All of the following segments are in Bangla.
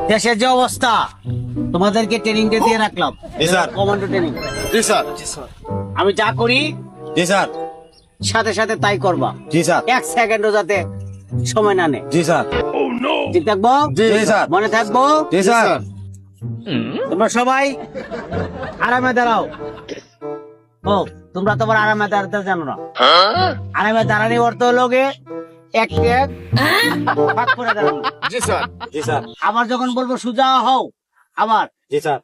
দেশের যে অবস্থা তোমাদেরকে ট্রেনিং দিয়ে রাখলাম। জি স্যার। Commando training. জি স্যার। আমি যা করি জি স্যার। সাথে সাথে তাই করবা। জি স্যার। এক সেকেন্ডও যাতে সময় না নেয়। জি স্যার। ঠিক থাকবো? জি স্যার। মনে থাকবো? জি স্যার। তোমরা সবাই আরামে দাঁড়াও। ও তোমরা তোমার আরামে দাঁড়াতে জানো না। আরামে দাঁড়ানি অর্থ লোকে এক এক ভাগ করে দাঁড়ানো। জি স্যার। জি স্যার। আবার যখন বলবো সোজা হও আবার জি স্যার।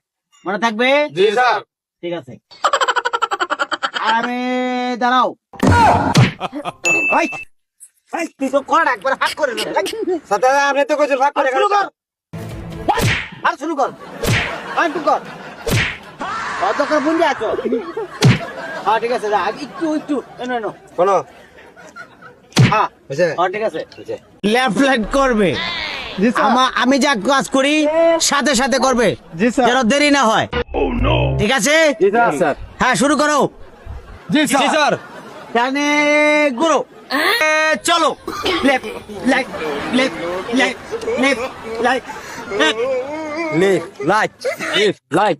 মনে থাকবে? জি স্যার। ঠিক আছে। আরামে দাঁড়াও। ওই, ওই, তুই তো কর একবার হাত করে নে। সাথে আপনি তো কইছেন ভাগ করে শুরু কর। আর শুরু কর। আর শুরু কর। অত করে বুঝে আছো। হ্যাঁ ঠিক আছে যা একটু একটু এনো এনো। কোন হ্যাঁ হইছে? হ্যাঁ ঠিক আছে। লেফট লেগ করবে। আমি যা কাজ করি সাথে সাথে করবে যেন দেরি না হয়। ঠিক আছে? জি স্যার। হ্যাঁ শুরু করো। জি স্যার। ডানে গুরু চলো। Left leg left leg left leg left right left right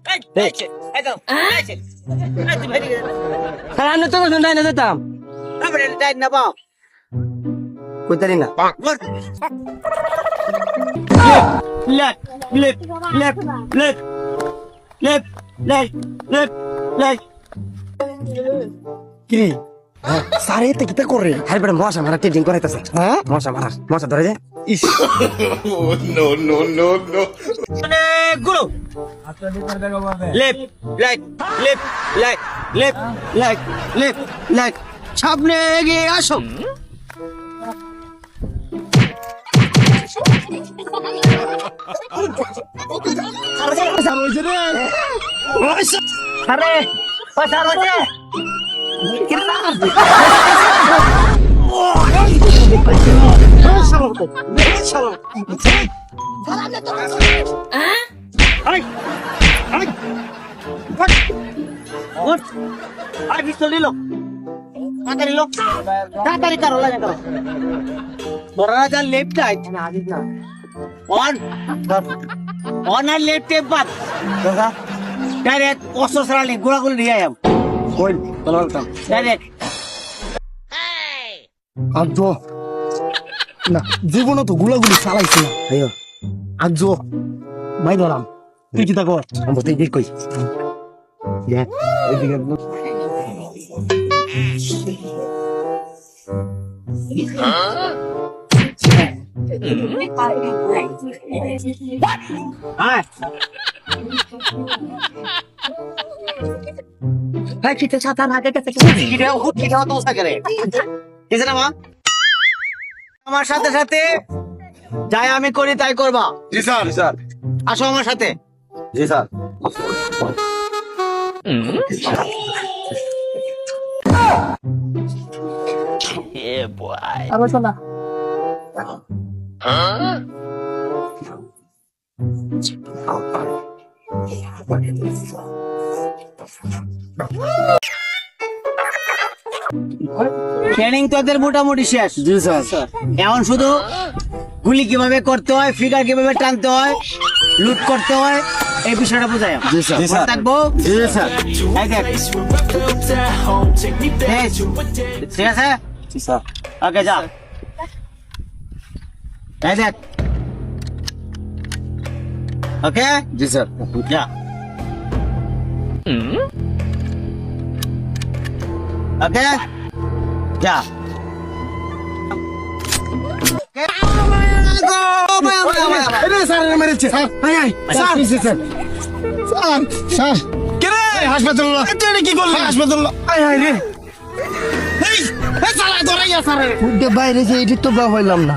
আমি তো শুনতে না যেতাম না পাও কইতারি না left left left left left left left left কি সারে এতে কিতা করে হাই বড় মশা মারা ট্রেনিং করাইতাছে হ্যাঁ মশা ধরে যে ইস গুরু left right left right left right left right সামনে এগিয়ে আসো আরে পয়সা রয়েছে পিস্তল নিল তাড়াতাড়ি কারো লাগে করো বড় রাজা লেফট রাইট অন অন আর লেফট বাদ ডাইরেক্ট অস্ত্র ছাড়ালে গোড়াগুলো নিয়ে আয়াম কই বলতাম ডাইরেক্ট আজো না জীবনে তো গুলাগুলি চালাইছি না আইও আজো মাই ধরাম তুই কি তা কর আমি তো এই কই ইয়া ওইদিকে হ্যাঁ হ্যাঁ কিতে ছাতা ভাগে গেছে কিটা তো সাগরে কিছে না মা আমার সাথে সাথে যাই আমি করি তাই করবা জি স্যার জি স্যার আসো আমার সাথে জি স্যার আবার শোনা ট্রেনিং তোদের মোটামুটি শেষ জি স্যার এখন শুধু গুলি কিভাবে করতে হয় ফিগার কিভাবে টানতে হয় লুট করতে হয় এই বিষয়টা বোঝায় জি স্যার জি স্যার থাকবো জি স্যার এই দেখ ঠিক আছে জি স্যার ওকে যা এই দেখ ওকে জি স্যার যা ওকে যা এরে স্যার মেরেছে স্যার আই আই স্যার স্যার স্যার স্যার কে রে হাসপাতাল তুই কি করলি হাসপাতাল আই আই রে এই এই সালা ধরে গেছে স্যার বাইরে যে এডিট তো বা হইলাম না